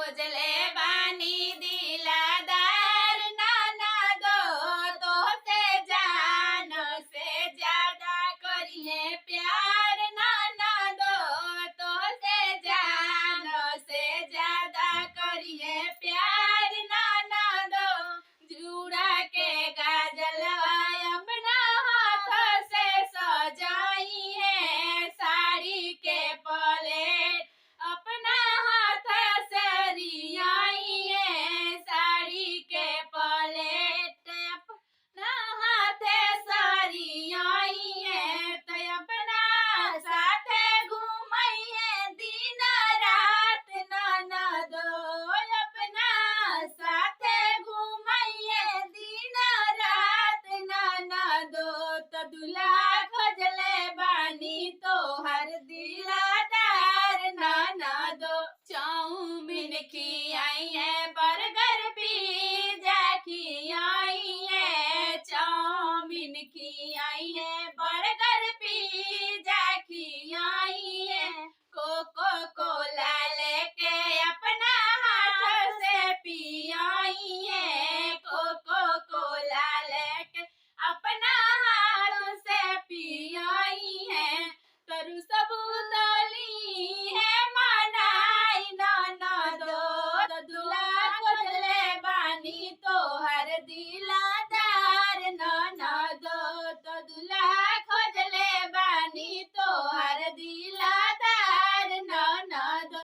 खोजले बानी दिलादार नाना दो तो से जान से ज्यादा करिए प्यार नाना दो तो से जान से ज्यादा करिए प्यार नाना दो जुड़ा के काजलवा अपना हाथ से सजाई है साड़ी के पलेट अपना हाथ से रियाई है साड़ी के पलेट अपना हाथ सरियाई है तो अपना साथे घूमई है दिन रात नाना दो अपना साथे घूमई है दिन रात नाना दो तो दुल्हा